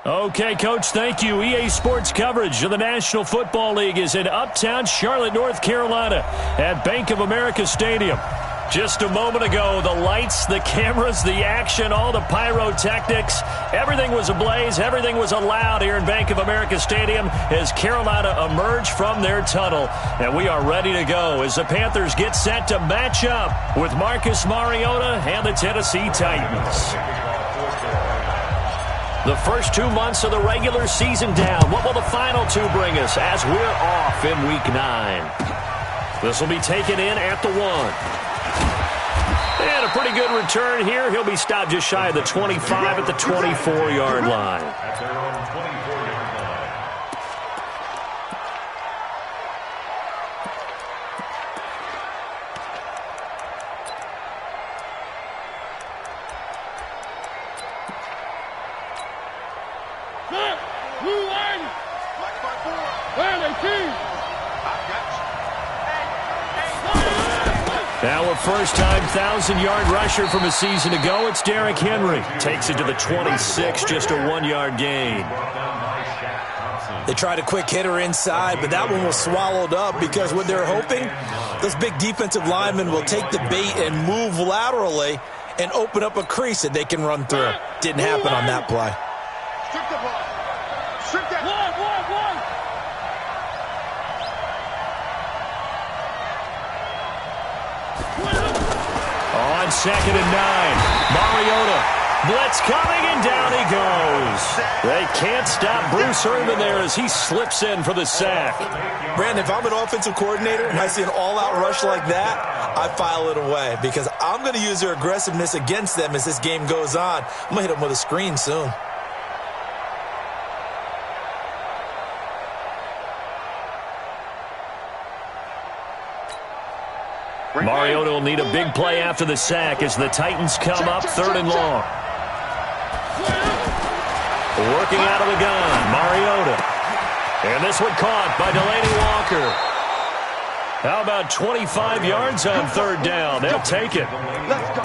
Okay, Coach, thank you. EA Sports coverage of the National Football League is in uptown Charlotte, North Carolina at Bank of America Stadium. Just a moment ago, the lights, the cameras, the action, all the pyrotechnics, everything was ablaze, everything was allowed here in Bank of America Stadium as Carolina emerged from their tunnel. And we are ready to go as the Panthers get set to match up with Marcus Mariota and the Tennessee Titans. The first 2 months of the regular season down. What will the final two bring us as we're off in Week 9? This will be taken in at the 1. And a pretty good return here. He'll be stopped just shy of the 25 at the 24-yard line. Now a first-time 1,000-yard rusher from a season ago. It's Derrick Henry. Takes it to the 26, just a 1-yard gain. They tried a quick hitter inside, but that one was swallowed up because what they're hoping, those big defensive linemen will take the bait and move laterally and open up a crease that they can run through. Didn't happen on that play. On 2nd and 9, Mariota. Blitz coming, and down he goes. They can't stop Bruce Irvin there as he slips in for the sack. Brandon, if I'm an offensive coordinator and I see an all-out rush like that, I file it away because I'm going to use their aggressiveness against them as this game goes on. I'm going to hit them with a screen soon. Mariota will need a big play after the sack as the Titans come up 3rd and long. Working out of the gun, Mariota. And this one caught by Delaney Walker. How about 25 yards on 3rd down? They'll take it. Let's go.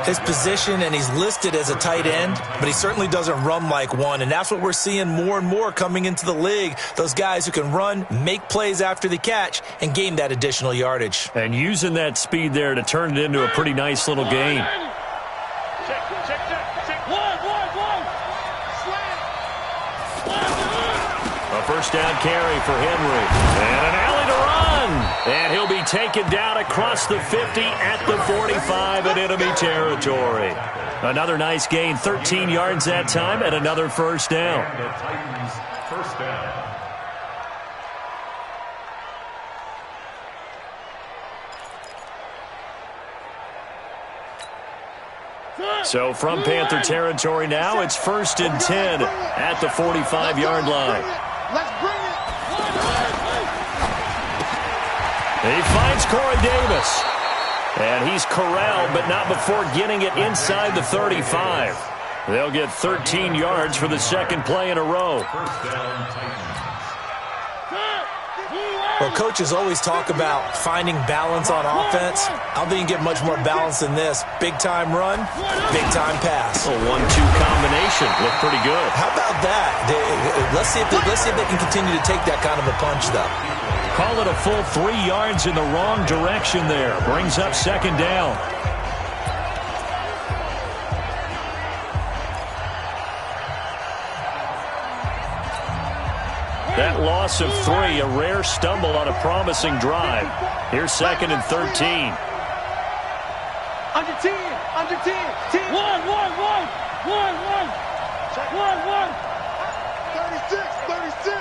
His position, and he's listed as a tight end, but he certainly doesn't run like one, and that's what we're seeing more and more coming into the league. Those guys who can run, make plays after the catch, and gain that additional yardage. And using that speed there to turn it into a pretty nice little game. A first down carry for Henry. And an alley to run. And he'll be taken down across the 50 at the 45 in enemy territory. Another nice gain, 13 yards that time, and another first down. So from Panther territory now, it's 1st and 10 at the 45-yard line. Let's bring it. He finds Corey Davis. And he's corralled, but not before getting it inside the 35. They'll get 13 yards for the second play in a row. Well, coaches always talk about finding balance on offense. I don't think you get much more balance than this. Big-time run, big-time pass. A 1-2 combination. Looked pretty good. How about that? Let's see if they can continue to take that kind of a punch, though. Call it a full 3 yards in the wrong direction there. Brings up 2nd down. That loss of 3, a rare stumble on a promising drive. Here's 2nd and 13. Under 10, under 10, 10. 1, 1, 1, 1, 1. Check 1, 1. 36, 36.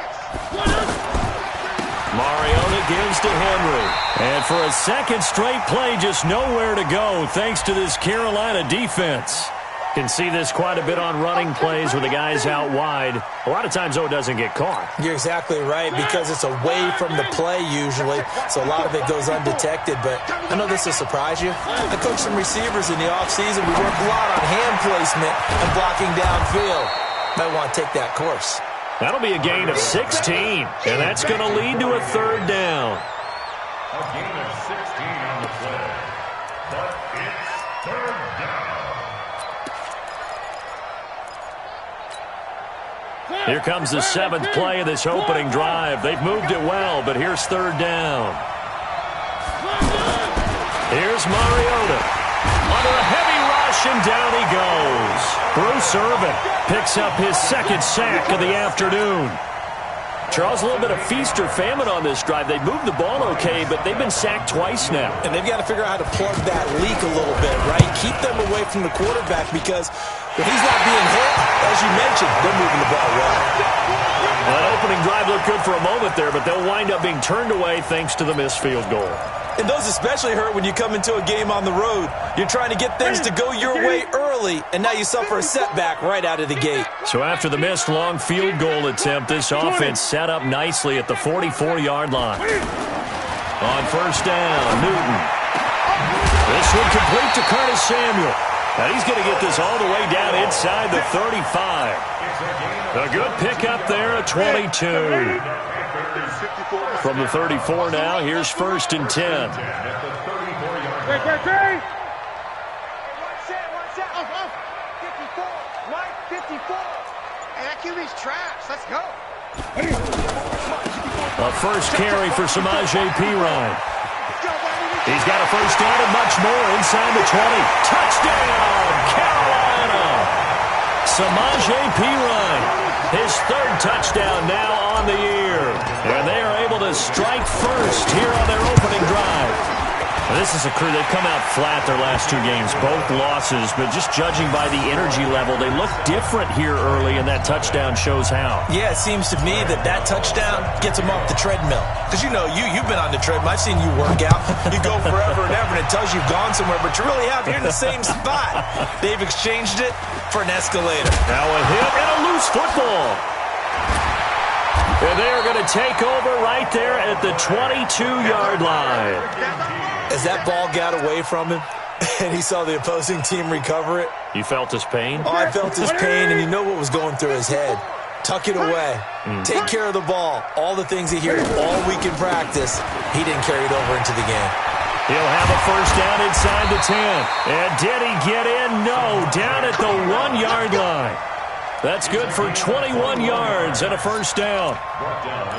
Mariota gives to Henry. And for a second straight play, just nowhere to go thanks to this Carolina defense. Can see this quite a bit on running plays with the guys out wide. A lot of times, though, it doesn't get caught. You're exactly right, because it's away from the play usually, so a lot of it goes undetected. But I know this will surprise you. I coached some receivers in the offseason. We worked a lot on hand placement and blocking downfield. Might want to take that course. That'll be a gain of 16, and that's going to lead to a 3rd down. A gain of 16 on the play, but it's 3rd down. Here comes the 7th play of this opening drive. They've moved it well, but here's 3rd down. Here's Mariota. Under a heavy rush, and down he goes. Bruce Irvin picks up his 2nd sack of the afternoon. Charles, a little bit of feast or famine on this drive. They moved the ball okay, but they've been sacked twice now. And they've got to figure out how to plug that leak a little bit, right? Keep them away from the quarterback because when he's not being hit, as you mentioned, they're moving the ball well. That opening drive looked good for a moment there, but they'll wind up being turned away thanks to the missed field goal. And those especially hurt when you come into a game on the road. You're trying to get things to go your way early, and now you suffer a setback right out of the gate. So after the missed long field goal attempt, this offense set up nicely at the 44-yard line. On 1st down, Newton. This one complete to Curtis Samuel. And he's going to get this all the way down inside the 35. A good pickup there at 22. From the 34 now, here's 1st and 10. Watch out. 54. Mike, 54. Hey, that QB's trash. Let's go. A first carry for Samaje Perine. He's got a 1st down and much more inside the 20. Touchdown, Carolina! Samaje Perine, his 3rd touchdown now on the year. And they are able to strike first here on their opening drive. Now, this is a crew. They've come out flat their last 2 games, both losses, but just judging by the energy level, they look different here early, and that touchdown shows how. Yeah, it seems to me that touchdown gets them off the treadmill. Because, you know, you've been on the treadmill. I've seen you work out. You go forever and ever, and it tells you've gone somewhere, but you really have. You're in the same spot. They've exchanged it for an escalator. Now a hit and a loose football. And they are going to take over right there at the 22-yard line. As that ball got away from him and he saw the opposing team recover it. You felt his pain? Oh, I felt his pain, and you know what was going through his head. Tuck it away. Take care of the ball. All the things he hears all week in practice, he didn't carry it over into the game. He'll have a 1st down inside the 10. And did he get in? No, down at the 1-yard line. That's good for 21 yards and a 1st down.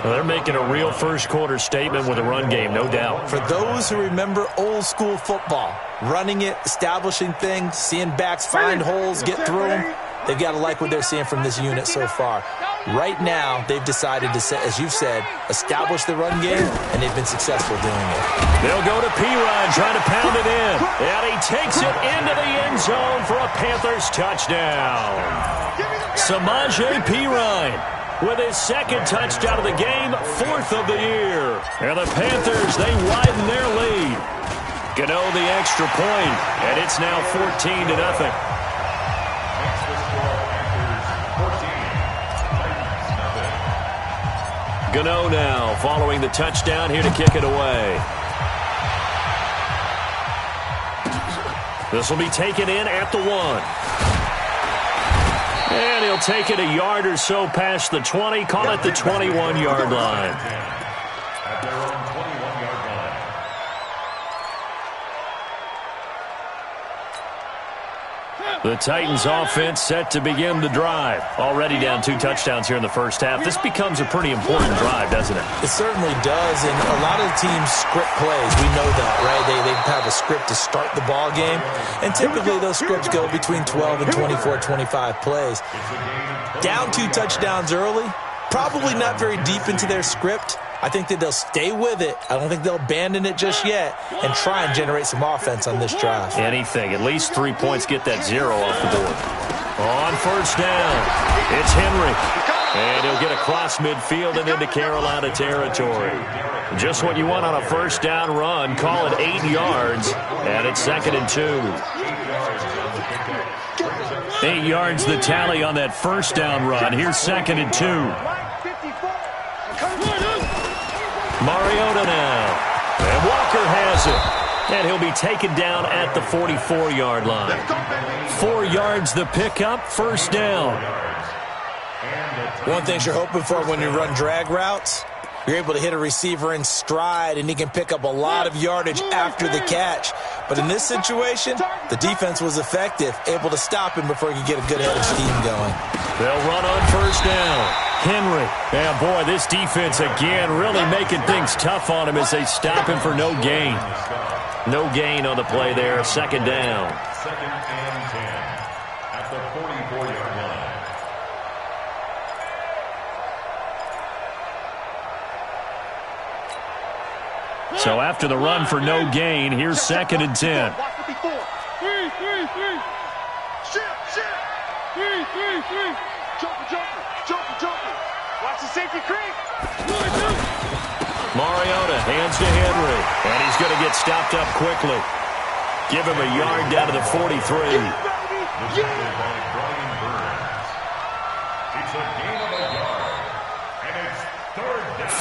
Well, they're making a real first-quarter statement with a run game, no doubt. For those who remember old-school football, running it, establishing things, seeing backs find holes, get through them, they've got to like what they're seeing from this unit so far. Right now, they've decided to, as you've said, establish the run game, and they've been successful doing it. They'll go to Perine, trying to pound it in. And he takes it into the end zone for a Panthers touchdown. Samaje Perine with his 2nd touchdown of the game, 4th of the year. And the Panthers, they widen their lead. Gano the extra point, and it's now 14-0. Gano now following the touchdown here to kick it away. This will be taken in at the 1. And he'll take it a yard or so past the 20. Call it the 21-yard line. At their own 21-yard line. The Titans offense set to begin the drive. Already down 2 touchdowns here in the first half. This becomes a pretty important drive, doesn't it? It certainly does, and a lot of the teams script plays. We know that, right? They have a script to start the ball game, and typically those scripts go between 12 and 24, 25 plays. Down 2 touchdowns early, probably not very deep into their script. I think that they'll stay with it. I don't think they'll abandon it just yet and try and generate some offense on this drive. Anything. At least 3 points, get that 0 off the board. On 1st down, it's Henry. And he'll get across midfield and into Carolina territory. Just what you want on a 1st down run. Call it 8 yards. And it's 2nd and 2. 8 yards the tally on that 1st down run. Here's 2nd and 2. Mariota now. And Walker has it. And he'll be taken down at the 44-yard line. 4 yards the pickup, 1st down. One thing you're hoping for when you run drag routes, You're able to hit a receiver in stride, and he can pick up a lot of yardage after the catch. But in this situation, the defense was effective, able to stop him before he could get a good head of steam going. They'll run on first down. Henry. Yeah, boy, this defense again really making things tough on him as they stop him for no gain. No gain on the play there. Second down. Second and 10 at the 44-yard line. So after the run for no gain, here's second and 10. Watch the safety creep. Mariota hands to Henry, and he's going to get stopped up quickly. Give him a yard down to the 43. This is by Brian Burns. It's a gain of a yard, and it's third down.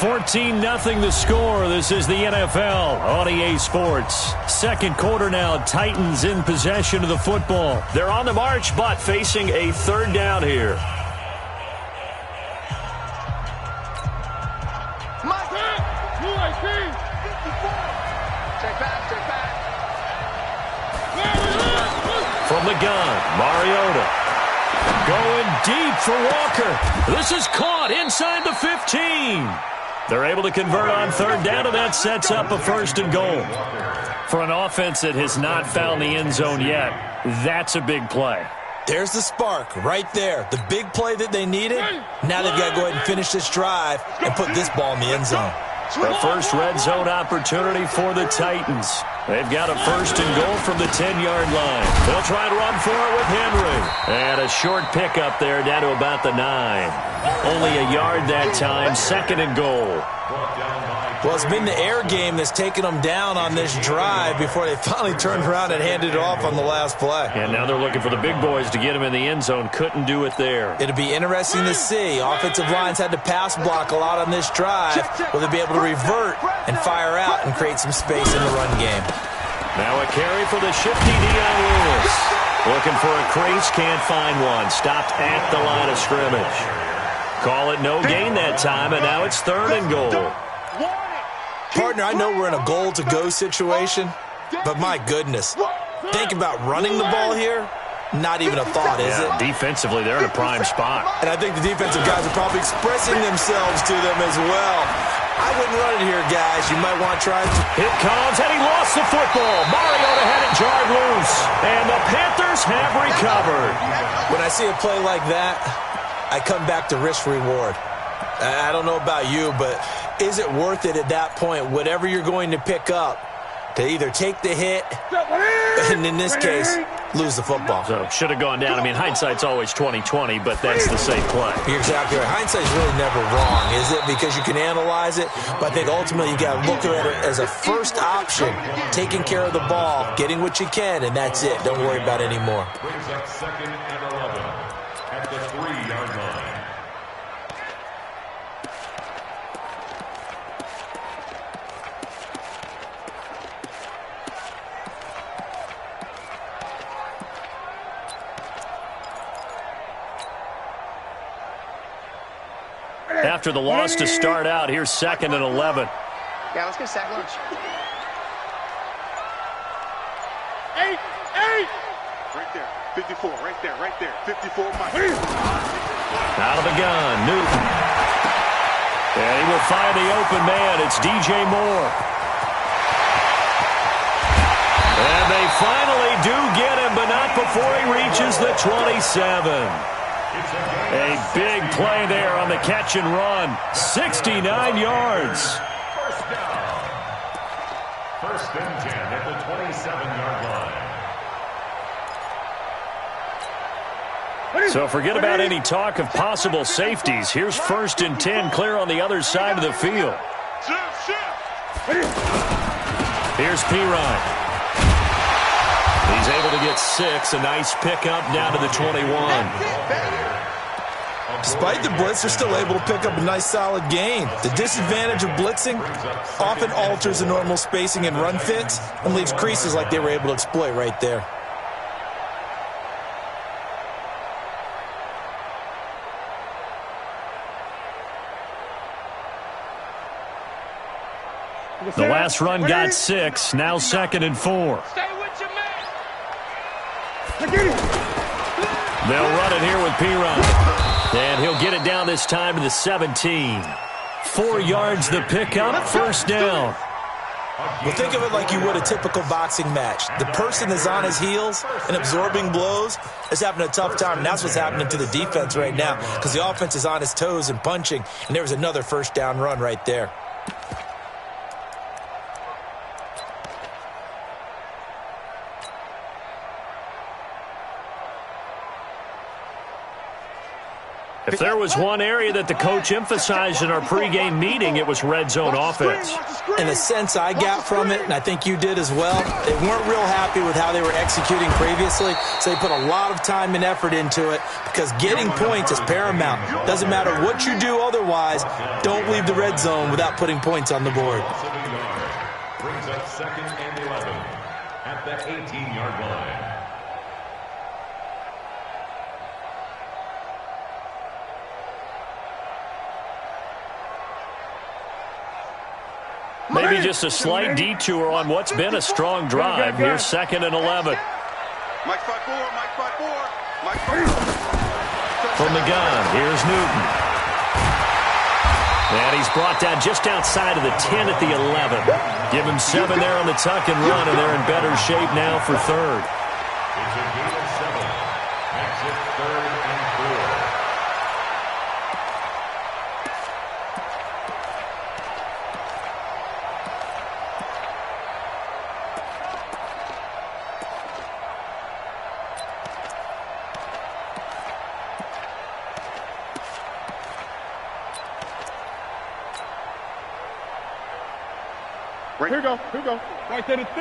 14-0 the score. This is the NFL on EA Sports. Second quarter now, Titans in possession of the football. They're on the march, but facing a third down here. From the gun, Mariota. Going deep for Walker. This is caught inside the 15. They're able to convert on third down, and that sets up a first and goal. For an offense that has not found the end zone yet, that's a big play. There's the spark right there. The big play that they needed. Now they've got to go ahead and finish this drive and put this ball in the end zone. The first red zone opportunity for the Titans. They've got a first and goal from the 10-yard line. They'll try and run for it with Henry. And a short pickup there down to about the 9. Only a yard that time, second and goal. Well, it's been the air game that's taken them down on this drive before they finally turned around and handed it off on the last play. And now they're looking for the big boys to get them in the end zone. Couldn't do it there. It'll be interesting to see. Offensive lines had to pass block a lot on this drive. Will they be able to revert and fire out and create some space in the run game? Now a carry for the shifty Dion Lewis. Looking for a crease, can't find one. Stopped at the line of scrimmage. Call it no gain that time, and now it's third and goal. Partner, I know we're in a goal-to-go situation, but my goodness, think about running the ball here. Not even a thought, is it? Defensively, they're in a prime spot. And I think the defensive guys are probably expressing themselves to them as well. I wouldn't run it here, guys. You might want to try it. Here comes, and he lost the football. Mariota had it jarred loose, and the Panthers have recovered. When I see a play like that, I come back to risk-reward. I don't know about you, but is it worth it at that point, whatever you're going to pick up, to either take the hit, and in this case, lose the football? So, should have gone down. I mean, hindsight's always 20/20, but that's the same play. You're exactly right. Hindsight's really never wrong, is it? Because you can analyze it, but I think ultimately you got to look at it as a first option, taking care of the ball, getting what you can, and that's it. Don't worry about it anymore. Brings up second and 11 at the 3-yard line. After the loss to start out, here's second and 11. Yeah, let's get sack lunch. 8. Right there. 54. Right there. 54. Out of the gun, Newton. And he will find the open man. It's DJ Moore. And they finally do get him, but not before he reaches the 27. A big play there on the catch and run. 69 yards. First down. First and 10 at the 27-yard line. So forget about any talk of possible safeties. Here's first and 10 clear on the other side of the field. Here's Pirine. He's able to get 6. A nice pickup down to the 21. Despite the blitz, they're still able to pick up a nice, solid gain. The disadvantage of blitzing often alters the normal spacing and run fits and leaves creases like they were able to exploit right there. The last run got 6. Now 2nd and 4. Stay with your man. They'll run it here with Piron. And he'll get it down this time to the 17. 4 yards the pickup, first down. Well, think of it like you would a typical boxing match. The person that's on his heels and absorbing blows is having a tough time, and that's what's happening to the defense right now because the offense is on his toes and punching, and there was another first down run right there. If there was one area that the coach emphasized in our pregame meeting, it was red zone offense. And the sense I got from it, and I think you did as well, they weren't real happy with how they were executing previously, so they put a lot of time and effort into it because getting points is paramount. Doesn't matter what you do otherwise, don't leave the red zone without putting points on the board. Brings up 2nd and 11 at the 18-yard line. Maybe just a slight detour on what's been a strong drive. Here's 2nd and 11. Mike 5-4, Mike 5-4, Mike 5-4. From the gun, here's Newton. And he's brought down just outside of the 10 at the 11. Give him 7 there on the tuck and run, and they're in better shape now for 3rd. It's a gain of 7. Makes it 3rd and 4. Here we go. Right there to 3. 8.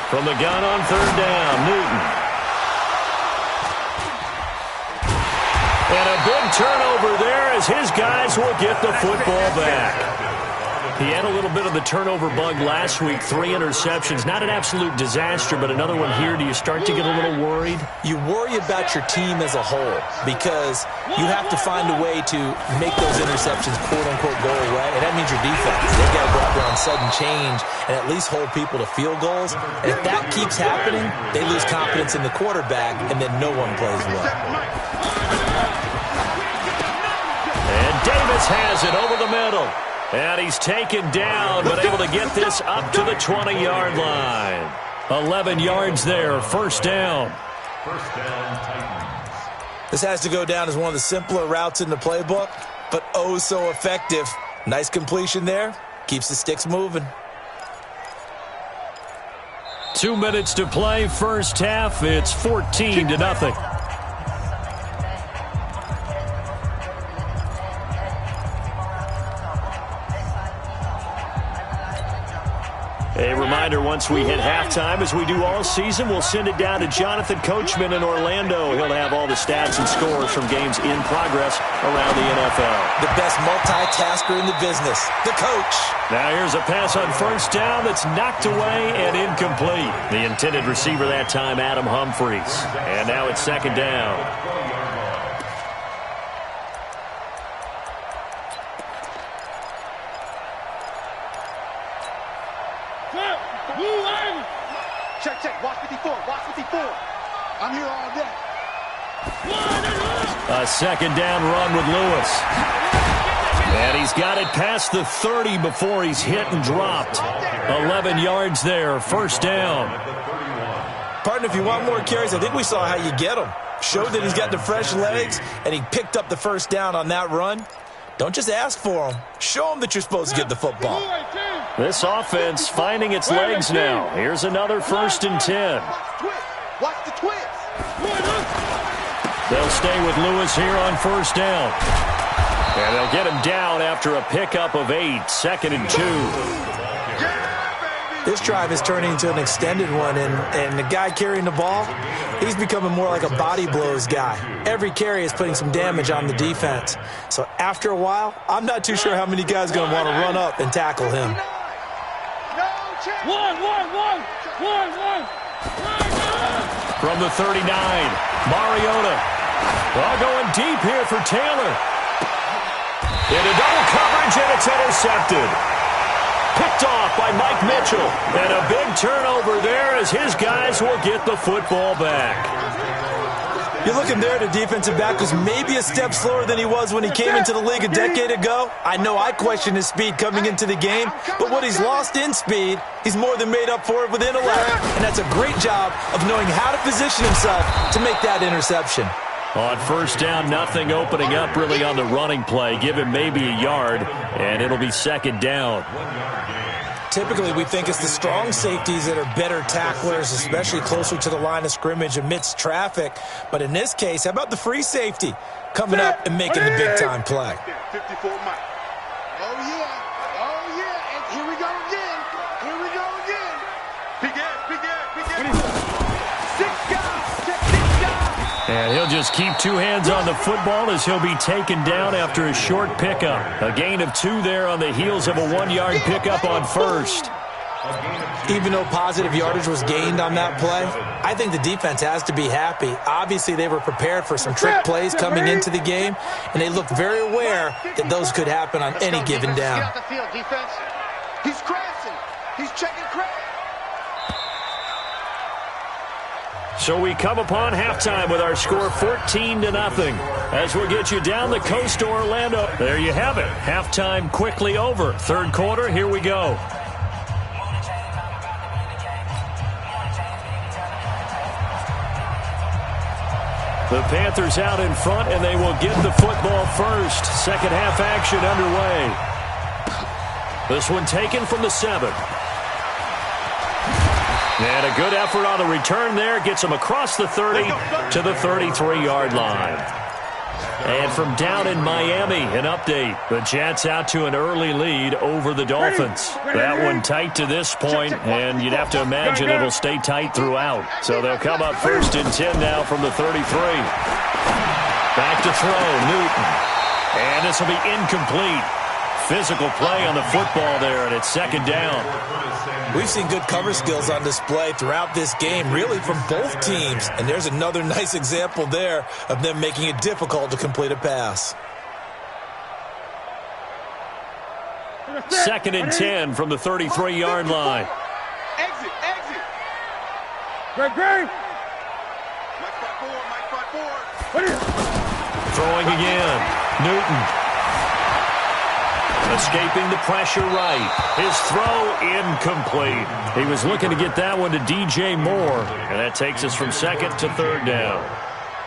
From the gun on 3rd down, Newton. And a big turnover there as his guys will get the football back. He had a little bit of the turnover bug last week, 3 interceptions. Not an absolute disaster, but another one here. Do you start to get a little worried? You worry about your team as a whole because you have to find a way to make those interceptions, quote-unquote, go away, and that means your defense. They've got to go out there on sudden change and at least hold people to field goals. And if that keeps happening, they lose confidence in the quarterback, and then no one plays well. And Davis has it over the middle. And he's taken down, but able to get this up to the 20-yard line. 11 yards there, first down. First down, Titans. This has to go down as one of the simpler routes in the playbook, but oh so effective. Nice completion there. Keeps the sticks moving. 2 minutes to play, first half. It's 14-0. A reminder, once we hit halftime, as we do all season, we'll send it down to Jonathan Coachman in Orlando. He'll have all the stats and scores from games in progress around the NFL. The best multitasker in the business, the coach. Now here's a pass on first down that's knocked away and incomplete. The intended receiver that time, Adam Humphries. And now it's 2nd down. Check. Watch 54. I'm here all day. A 2nd down run with Lewis. And he's got it past the 30 before he's hit and dropped. 11 yards there, first down. Partner, if you want more carries, I think we saw how you get them. Showed that he's got the fresh legs, and he picked up the first down on that run. Don't just ask for them. Show them that you're supposed to get the football. This offense finding its legs now. Here's another 1st and 10. Watch the twist. They'll stay with Lewis here on first down. And they'll get him down after a pickup of 8, 2nd and 2. This drive is turning into an extended one, and the guy carrying the ball, he's becoming more like a body blows guy. Every carry is putting some damage on the defense. So after a while, I'm not too sure how many guys are going to want to run up and tackle him. One. from the 39. Mariota. Well, going deep here for Taylor. Into double coverage, and it's intercepted. Picked off by Mike Mitchell. And a big turnover there as his guys will get the football back. You're looking there at a defensive back who's maybe a step slower than he was when he came into the league a decade ago. I know I questioned his speed coming into the game, but what he's lost in speed, he's more than made up for it with intellect. And that's a great job of knowing how to position himself to make that interception. On first down, nothing opening up really on the running play. Give him maybe a yard, and it'll be second down. Typically, we think it's the strong safeties that are better tacklers, especially closer to the line of scrimmage amidst traffic. But in this case, how about the free safety coming up and making the big-time play? 54 Mike. Oh, yeah. Oh, yeah. And here we go again. Here we go again. Big ass. 6 guys. Check 6 guys. And he'll just keep 2 hands on the football as he'll be taken down after a short pickup. A gain of 2 there on the heels of a 1-yard pickup on first. Even though positive yardage was gained on that play, I think the defense has to be happy. Obviously, they were prepared for some trick plays coming into the game, and they looked very aware that those could happen on any given down. Get out the field, defense. He's crashing. He's checking crash. So we come upon halftime with our score 14-0 as we'll get you down the coast to Orlando. There you have it. Halftime quickly over. Third quarter, here we go. The Panthers out in front, and they will get the football first. Second half action underway. This one taken from the 7. And a good effort on the return there. Gets him across the 30 to the 33-yard line. And from down in Miami, an update. The Jets out to an early lead over the Dolphins. That one tight to this point, and you'd have to imagine it'll stay tight throughout. So they'll come up first and 10 now from the 33. Back to throw, Newton. And this will be incomplete. Physical play on the football there, and it's second down. We've seen good cover skills on display throughout this game, really from both teams. And there's another nice example there of them making it difficult to complete a pass. Second and 10 from the 33-yard line. Exit. Great. Mike 5-4. Throwing again. Newton. Escaping the pressure right. His throw incomplete. He was looking to get that one to DJ Moore. And that takes us from second to third down.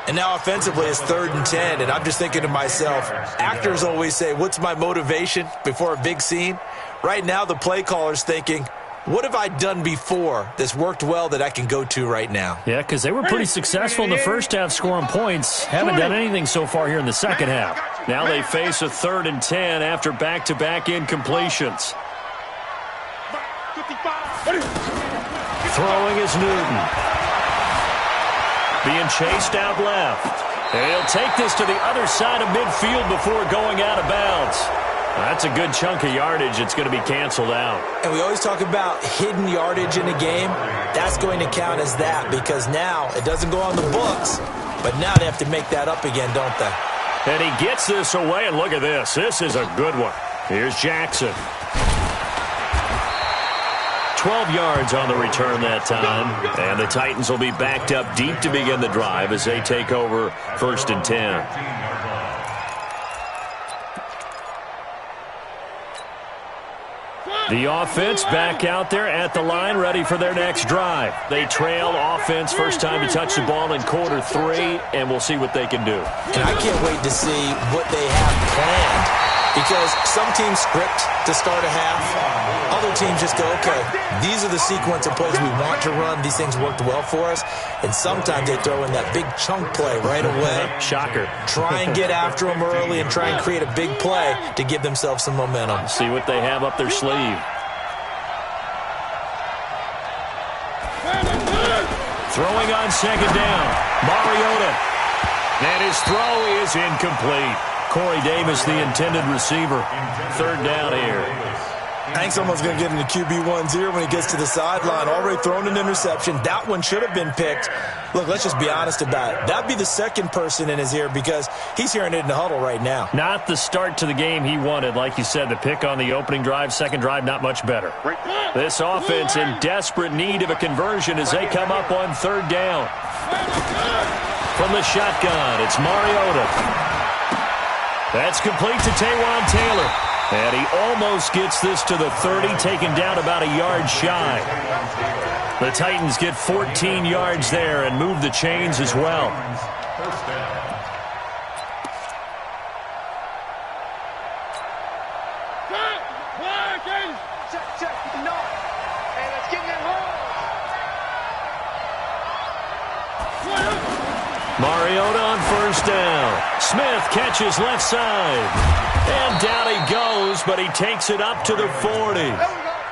And now offensively it's 3rd and 10. And I'm just thinking to myself, actors always say, what's my motivation before a big scene? Right now the play caller's thinking, what have I done before that's worked well that I can go to right now? Yeah, because they were pretty successful in the first half scoring points. Haven't done anything so far here in the second half. Now they face a 3rd and 10 after back-to-back incompletions. Throwing is Newton. Being chased out left. And he'll take this to the other side of midfield before going out of bounds. That's a good chunk of yardage. It's going to be canceled out. And we always talk about hidden yardage in a game. That's going to count as that because now it doesn't go on the books, but now they have to make that up again, don't they? And he gets this away, and look at this. This is a good one. Here's Jackson. 12 yards on the return that time. And the Titans will be backed up deep to begin the drive as they take over 1st and 10. The offense back out there at the line, ready for their next drive. They trail offense first time to touch the ball in quarter 3, and we'll see what they can do. And I can't wait to see what they have planned because some teams script to start a half. Other teams just go, okay, these are the sequence of plays we want to run. These things worked well for us. And sometimes they throw in that big chunk play right away. Shocker. Try and get after them early and try and create a big play to give themselves some momentum. See what they have up their sleeve. Throwing on second down. Mariota. And his throw is incomplete. Corey Davis, the intended receiver. 3rd down here. Hank's almost going to get into QB1 0 when he gets to the sideline. Already thrown an interception. That one should have been picked. Look, let's just be honest about it. That'd be the second person in his ear because he's hearing it in the huddle right now. Not the start to the game he wanted. Like you said, the pick on the opening drive, second drive, not much better. This offense in desperate need of a conversion as they come up on third down. From the shotgun, it's Mariota. That's complete to Taywan Taylor. And he almost gets this to the 30, taken down about a yard shy. The Titans get 14 yards there and move the chains as well. Mariota on first down. Smith catches left side. And down he goes, but he takes it up to the 40.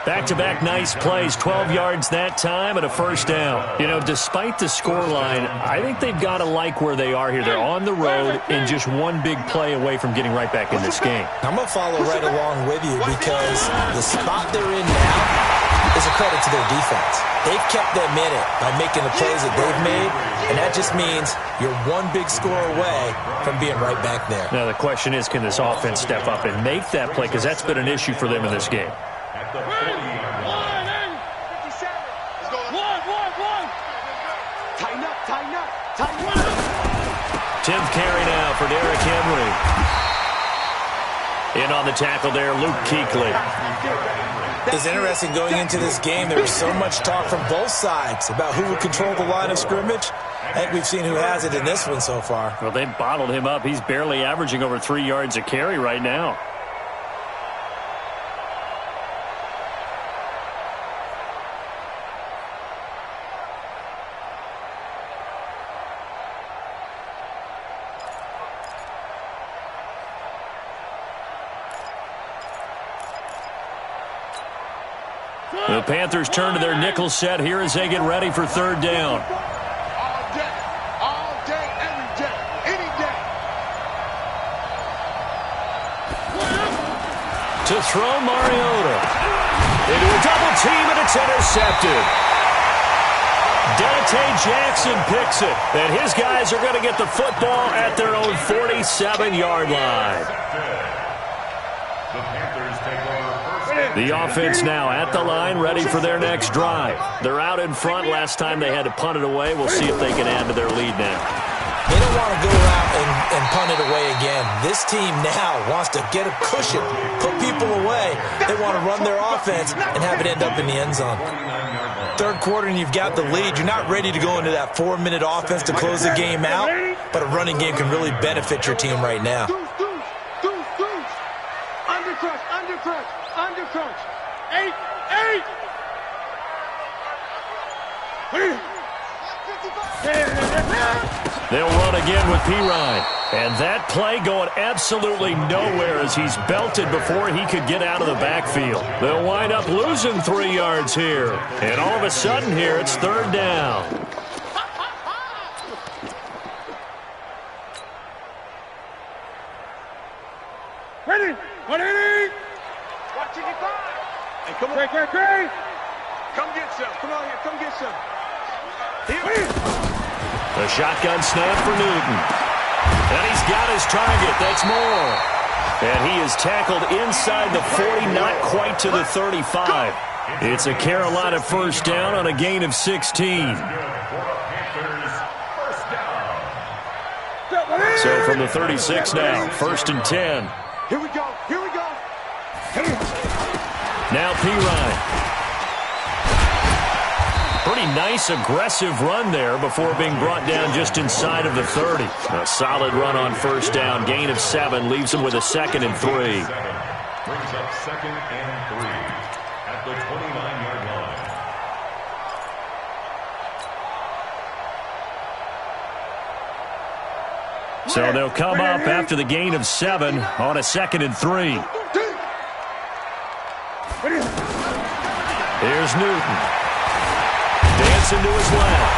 Back-to-back nice plays, 12 yards that time and a first down. You know, despite the scoreline, I think they've got to like where they are here. They're on the road and just one big play away from getting right back in this game. I'm going to follow right along with you because the spot they're in now is a credit to their defense. They've kept them in it by making the plays that they've made, and that just means you're one big score away from being right back there. Now, the question is, can this offense step up and make that play? Because that's been an issue for them in this game. Tenth carry now for Derrick Henry. In on the tackle there, Luke Kuechly. It's interesting going into this game. There was so much talk from both sides about who would control the line of scrimmage. I think we've seen who has it in this one so far. Well, they bottled him up. He's barely averaging over 3 yards a carry right now. The Panthers turn to their nickel set here as they get ready for third down. All day, every day, any day. To throw Mariota. Into a double team, and it's intercepted. Dante Jackson picks it. And his guys are going to get the football at their own 47-yard line. The offense now at the line, ready for their next drive. They're out in front. Last time they had to punt it away. We'll see if they can add to their lead now. They don't want to go out and punt it away again. This team now wants to get a cushion, put people away. They want to run their offense and have it end up in the end zone. Third quarter and you've got the lead. You're not ready to go into that 4-minute offense to close the game out, but a running game can really benefit your team right now. Undercrunch. 8. They'll run again with Pirine. And that play going absolutely nowhere as he's belted before he could get out of the backfield. They'll wind up losing 3 yards here. And all of a sudden here, it's third down. Ready. Hey, come on. Gray. Come get some. Come on here. Come get some. Here. The shotgun snap for Newton. And he's got his target. That's Moore. And he is tackled inside the 40, not quite to the 35. It's a Carolina first down on a gain of 16. So from the 36 now, first and 10. Here we go. Now Pirine. Pretty nice, aggressive run there before being brought down just inside of the 30. A solid run on first down. Gain of 7 leaves him with a 2nd and 3. Brings up 2nd and 3 at the 29-yard line. So they'll come up after the gain of 7 on a 2nd and 3. Here's Newton. Dancing to his left.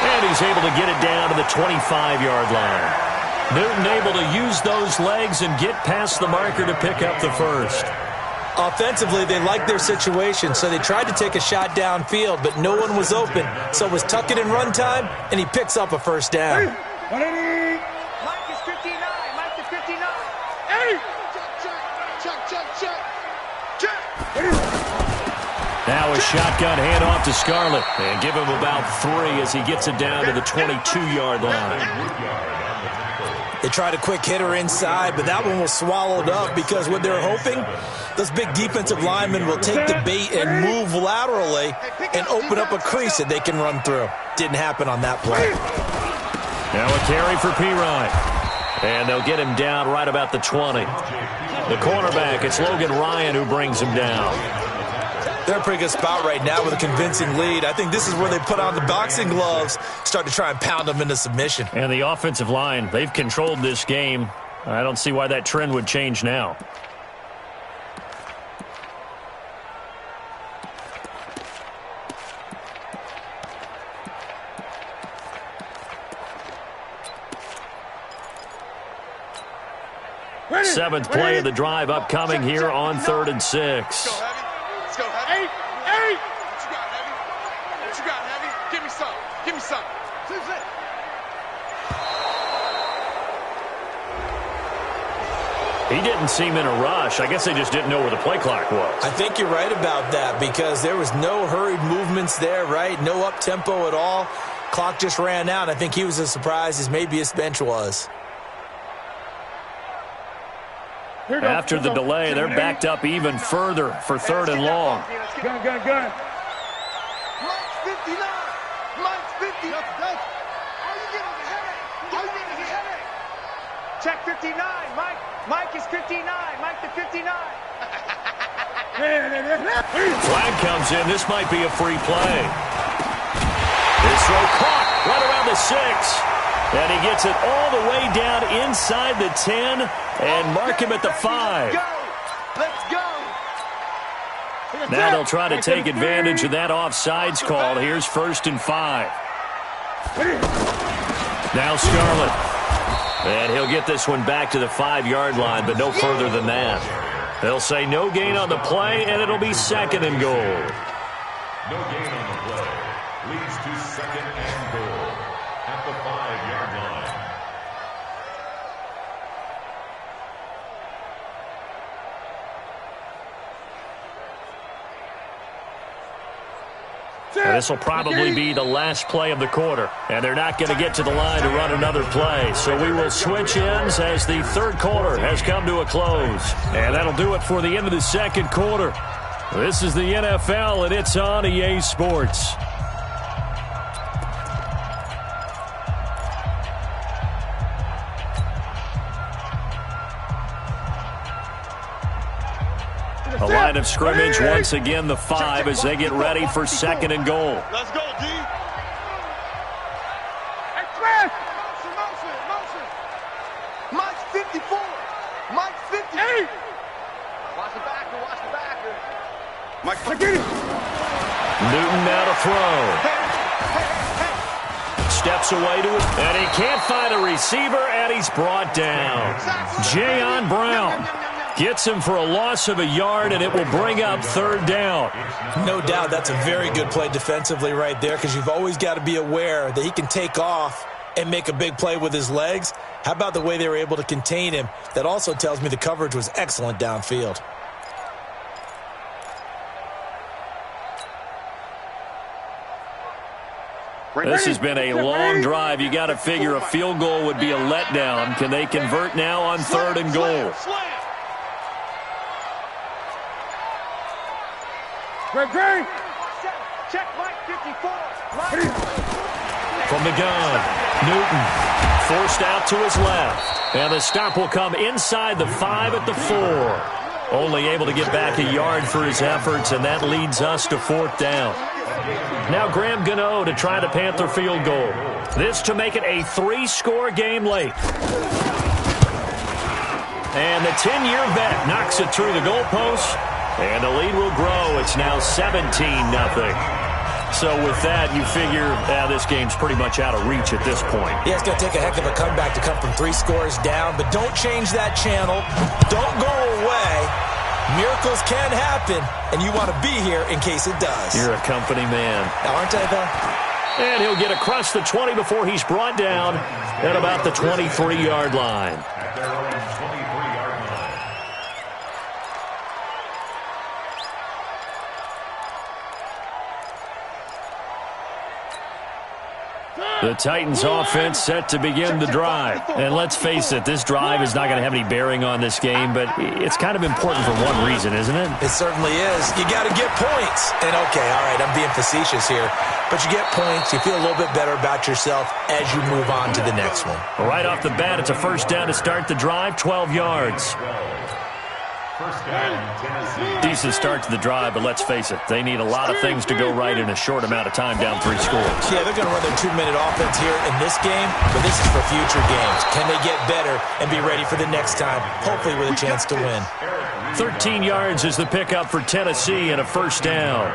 And he's able to get it down to the 25-yard line. Newton able to use those legs and get past the marker to pick up the first. Offensively, they liked their situation, so they tried to take a shot downfield, but no one was open. So it was tuck it in run time, and he picks up a first down. Mike is 59. Mike is 59. Hey! Check. Now a shotgun handoff to Scarlett. And give him about 3 as he gets it down to the 22-yard line. They tried a quick hitter inside, but that one was swallowed up because what they're hoping, those big defensive linemen will take the bait and move laterally and open up a crease that they can run through. Didn't happen on that play. Now a carry for Pirine. And they'll get him down right about the 20. The cornerback, it's Logan Ryan who brings him down. They're in a pretty good spot right now with a convincing lead. I think this is where they put on the boxing gloves, start to try and pound them into submission. And the offensive line, they've controlled this game. I don't see why that trend would change now. Seventh play of the drive upcoming here on 3rd and 6. Let's go, Heavy. Hey! What you got, Heavy? What you got, Heavy? Give me some. Give me some. He didn't seem in a rush. I guess they just didn't know where the play clock was. I think you're right about that because there was no hurried movements there, right? No up-tempo at all. Clock just ran out. I think he was as surprised as maybe his bench was. After the delay, they're backed up even further for 3rd and long. Gun. Mike's 59. Mike's 50. Are you getting a headache? Check 59. Mike is 59. Mike to 59. Flag comes in. This might be a free play. This throw caught right around the 6. And he gets it all the way down inside the 10 and mark him at the 5. Let's go. Now they'll try to take advantage of that offsides call. Here's 1st and 5. Now Scarlett. And he'll get this one back to the 5-yard line, but no further than that. They'll say no gain on the play, and it'll be 2nd and goal. No gain on the play. Leads to 2nd and goal at the 5-yard line. This will probably be the last play of the quarter, and they're not going to get to the line to run another play. So we will switch ends as the 3rd quarter has come to a close. And that'll do it for the end of the 2nd quarter. This is the NFL, and it's on EA Sports. The line of scrimmage, once again, the 5 as they get ready for 2nd and goal. Let's go, D. Express. Motion. Mike's 54. Mike's 58. Watch the backer. Mike, Newton now to throw. Steps away to it, and he can't find a receiver, and he's brought down. Jayon Brown gets him for a loss of a yard, and it will bring up 3rd down. No doubt that's a very good play defensively right there because you've always got to be aware that he can take off and make a big play with his legs. How about the way they were able to contain him? That also tells me the coverage was excellent downfield. This has been a long drive. You got to figure a field goal would be a letdown. Can they convert now on 3rd and goal? Great. Check Mike 54. From the gun, Newton forced out to his left. And the stop will come inside the 5 at the 4. Only able to get back a yard for his efforts, and that leads us to 4th down. Now Graham Gano to try the Panther field goal. This to make it a 3-score game late. And the 10-year vet knocks it through the goalpost. And the lead will grow. It's now 17-0. So with that, you figure this game's pretty much out of reach at this point. Yeah, it's going to take a heck of a comeback to come from 3 scores down, but don't change that channel. Don't go away. Miracles can happen, and you want to be here in case it does. You're a company man. Aren't I, though? And he'll get across the 20 before he's brought down at about the 23-yard line. At their own 23-yard line. The Titans offense set to begin the drive. And let's face it, this drive is not going to have any bearing on this game, but it's kind of important for one reason, isn't it? It certainly is. You got to get points. And okay, all right, I'm being facetious here, but you get points, you feel a little bit better about yourself as you move on to the next one. Right off the bat, it's a first down to start the drive, 12 yards. First down, Tennessee. Decent start to the drive, but let's face it, they need a lot of things to go right in a short amount of time down 3 scores. Yeah, they're going to run their 2-minute offense here in this game, but this is for future games. Can they get better and be ready for the next time, hopefully with a chance to win? 13 yards is the pickup for Tennessee and a first down.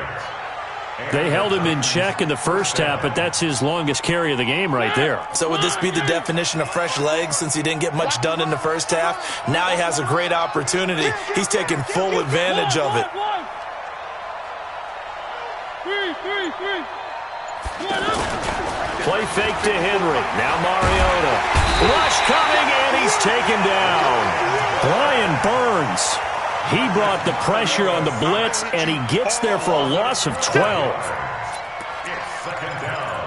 They held him in check in the first half, but that's his longest carry of the game right there. So would this be the definition of fresh legs since he didn't get much done in the first half? Now he has a great opportunity. He's taking full advantage of it. Play fake to Henry. Now Mariota. Rush coming, and he's taken down. Brian Burns. He brought the pressure on the blitz, and he gets there for a loss of 12. It's second down.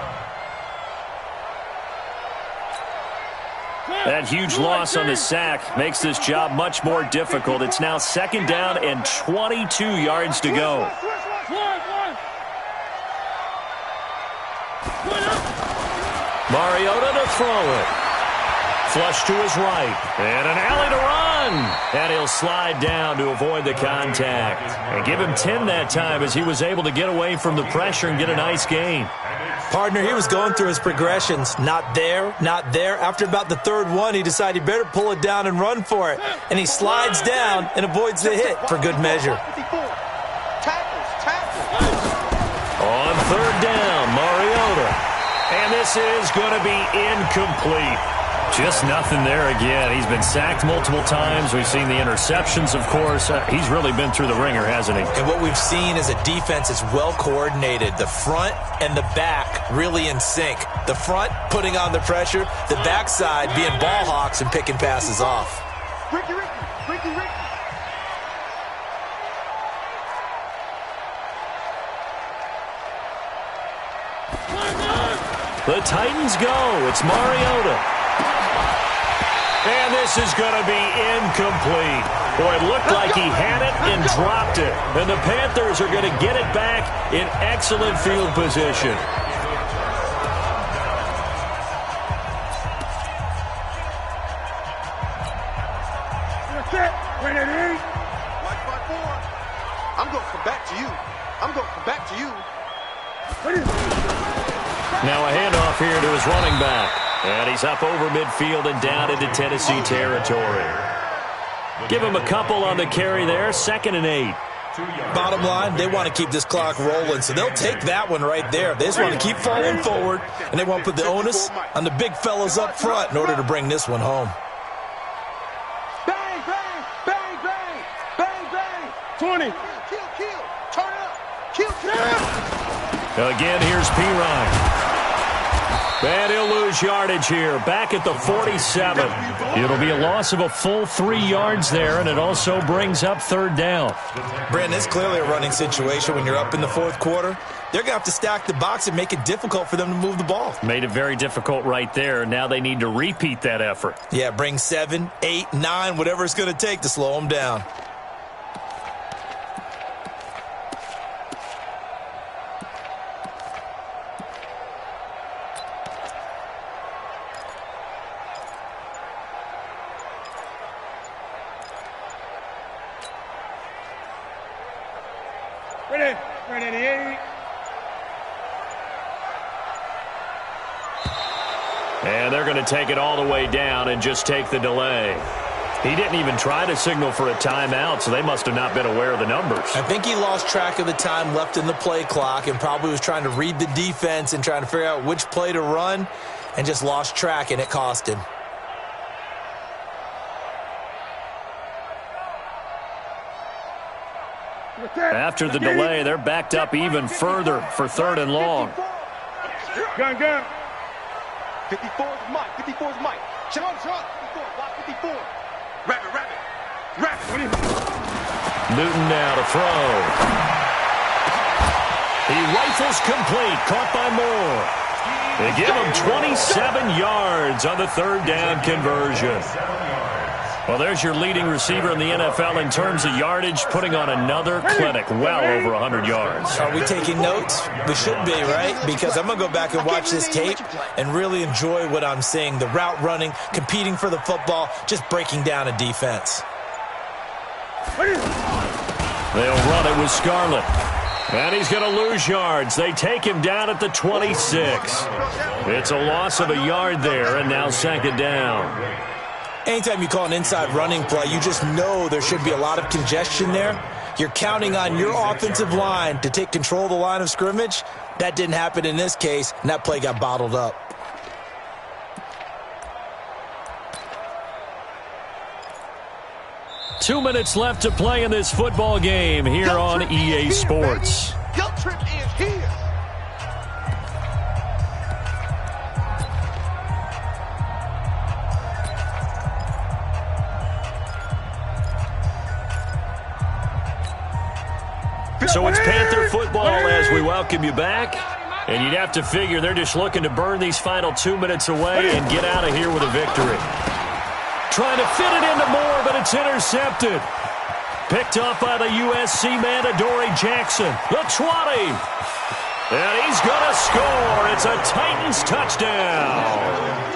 That huge loss on the sack makes this job much more difficult. It's now second down and 22 yards to go. Mariota to throw it. Flush to his right. And an alley to run. And he'll slide down to avoid the contact. And give him 10 that time as he was able to get away from the pressure and get a nice gain. Partner, he was going through his progressions. Not there, not there. After about the third one, he decided he better pull it down and run for it. And he slides down and avoids the hit for good measure. On third down, Mariota. And this is going to be incomplete. Just nothing there again. He's been sacked multiple times. We've seen the interceptions, of course. He's really been through the ringer, hasn't he? And what we've seen is a defense that's well coordinated. The front and the back really in sync. The front putting on the pressure. The backside being ball hawks and picking passes off. Ricky. The Titans go. It's Mariota. And this is going to be incomplete. Boy, it looked like he had it and dropped it. And the Panthers are going to get it back in excellent field position. I'm going to come back to you. Now a handoff here to his running back. And he's up over midfield and down into Tennessee territory. Give him a couple on the carry there. 2nd and 8. Bottom line, they want to keep this clock rolling, so they'll take that one right there. They just want to keep falling forward, and they want to put the onus on the big fellas up front in order to bring this one home. Bang, bang, bang, bang, bang, bang. 20. Kill. Turn up. Kill. Again, here's Pirine. And he'll lose yardage here. Back at the 47. It'll be a loss of a full 3 yards there, and it also brings up third down. Brandon, it's clearly a running situation when you're up in the fourth quarter. They're going to have to stack the box and make it difficult for them to move the ball. Made it very difficult right there. Now they need to repeat that effort. Yeah, bring 7, 8, 9, whatever it's going to take to slow them down. Ready. And they're going to take it all the way down and just take the delay. He didn't even try to signal for a timeout, so they must have not been aware of the numbers. I think he lost track of the time left in the play clock and probably was trying to read the defense and trying to figure out which play to run and just lost track, and it cost him. After the delay, they're backed up even further for 3rd and long. Gun. 54 is Mike. 54 is Mike. Shot. 54. Block 54. Rabbit. Newton now to throw. He rifles complete. Caught by Moore. They give him 27 yards on the 3rd down conversion. Well, there's your leading receiver in the NFL in terms of yardage, putting on another clinic, well over 100 yards. Are we taking notes? We should be, right? Because I'm going to go back and watch this tape and really enjoy what I'm seeing. The route running, competing for the football, just breaking down a defense. They'll run it with Scarlett. And he's going to lose yards. They take him down at the 26. It's a loss of a yard there, and now 2nd down. Anytime you call an inside running play, you just know there should be a lot of congestion there. You're counting on your offensive line to take control of the line of scrimmage. That didn't happen in this case, and that play got bottled up. Two minutes left to play in this football game here on EA Sports. Guilt trip is here. So it's Panther football as we welcome you back. And you'd have to figure they're just looking to burn these final 2 minutes away and get out of here with a victory. Trying to fit it into Moore, but it's intercepted. Picked off by the USC man, Adoree Jackson. The 20. And he's going to score. It's a Titans touchdown.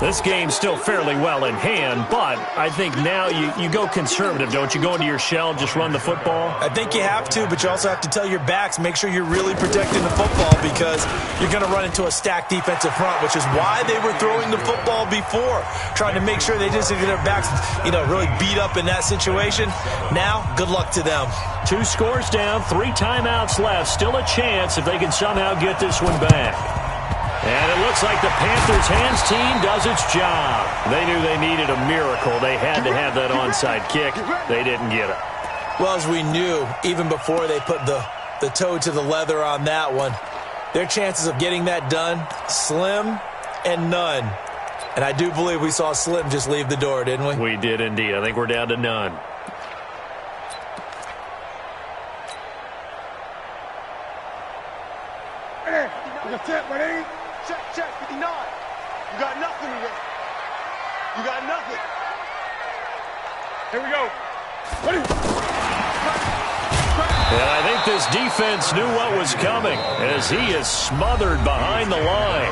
This game's still fairly well in hand, but I think now you go conservative, don't you? Go into your shell, just run the football? I think you have to, but you also have to tell your backs, make sure you're really protecting the football because you're going to run into a stacked defensive front, which is why they were throwing the football before, trying to make sure they just get their backs, really beat up in that situation. Now, good luck to them. 2 scores down, 3 timeouts left. Still a chance if they can somehow get this one back. And it looks like the Panthers' hands team does its job. They knew they needed a miracle. They had to have that onside kick. They didn't get it. Well, as we knew, even before they put the toe to the leather on that one, their chances of getting that done, slim and none. And I do believe we saw Slim just leave the door, didn't we? We did indeed. I think we're down to none. Check, 59. You got nothing today. You got nothing. Here we go. And I think this defense knew what was coming as he is smothered behind the line.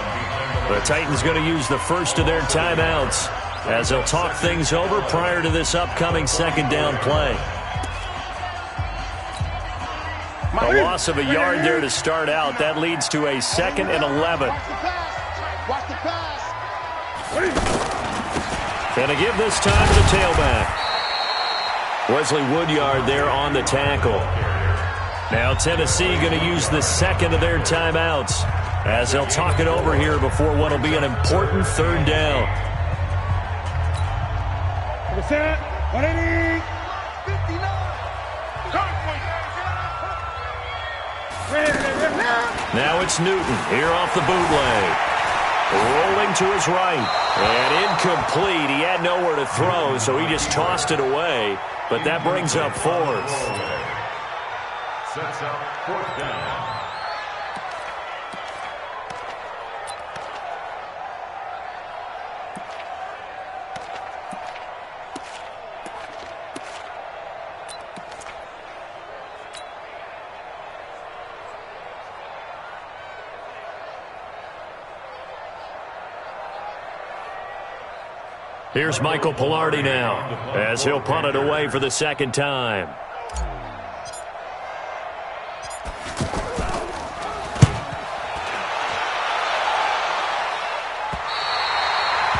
The Titans going to use the first of their timeouts as they'll talk things over prior to this upcoming 2nd down play. A loss of a yard there to start out. That leads to a 2nd and 11. Watch the pass. Going to give this time to the tailback. Wesley Woodyard there on the tackle. Now Tennessee going to use the 2nd of their timeouts as they'll talk it over here before what will be an important 3rd down. Set. 180. 59. Now it's Newton here off the bootleg. Rolling to his right. And incomplete. He had nowhere to throw, so he just tossed it away. But that brings up 4th. Sets up 4th down. Here's Michael Pilardi now as he'll punt it away for the 2nd time.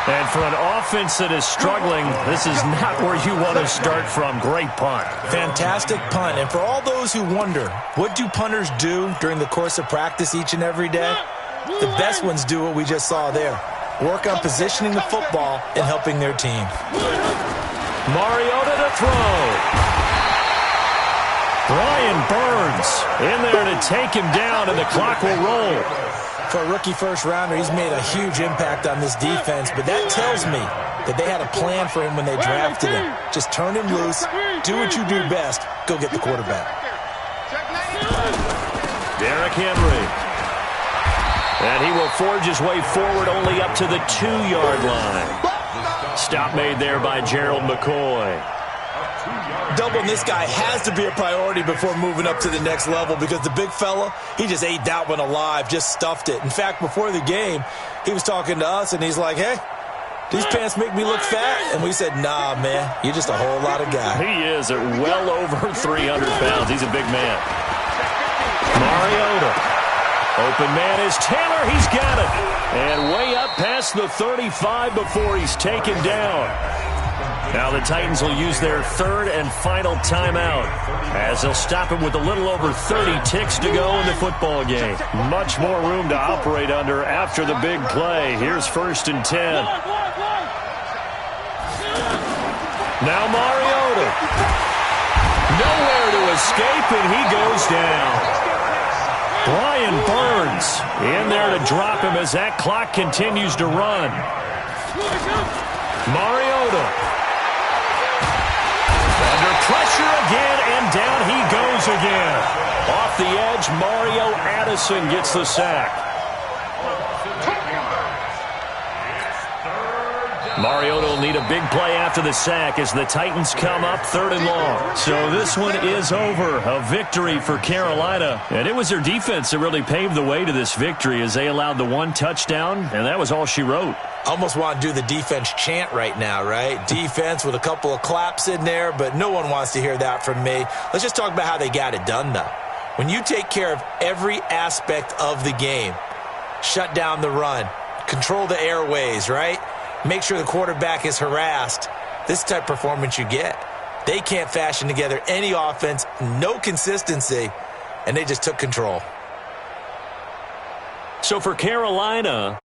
And for an offense that is struggling, this is not where you want to start from. Great punt. Fantastic punt. And for all those who wonder, what do punters do during the course of practice each and every day? The best ones do what we just saw there. Work on positioning the football and helping their team. Mariota to throw. Brian Burns in there to take him down, and the clock will roll. For a rookie first-rounder, he's made a huge impact on this defense, but that tells me that they had a plan for him when they drafted him. Just turn him loose, do what you do best, go get the quarterback. Derrick Henry. And he will forge his way forward only up to the 2-yard line. Stop made there by Gerald McCoy. Doubling this guy has to be a priority before moving up to the next level because the big fella, he just ate that one alive, just stuffed it. In fact, before the game, he was talking to us, and he's like, hey, these pants make me look fat? And we said, nah, man, you're just a whole lot of guy. He is at well over 300 pounds. He's a big man. Mariota. Open man is Taylor. He's got it. And way up past the 35 before he's taken down. Now the Titans will use their third and final timeout as they'll stop him with a little over 30 ticks to go in the football game. Much more room to operate under after the big play. Here's 1st and 10. Now Mariota. Nowhere to escape, and he goes down. Brian Burns in there to drop him as that clock continues to run. Mariota. Under pressure again, and down he goes again. Off the edge, Mario Addison gets the sack. Mariota will need a big play after the sack as the Titans come up 3rd and long. So this one is over. A victory for Carolina. And it was their defense that really paved the way to this victory as they allowed the 1 touchdown, and that was all she wrote. Almost want to do the defense chant right now, right? Defense with a couple of claps in there, but no one wants to hear that from me. Let's just talk about how they got it done, though. When you take care of every aspect of the game, shut down the run, control the airways, right? Make sure the quarterback is harassed. This type of performance you get. They can't fashion together any offense, no consistency, and they just took control. So for Carolina,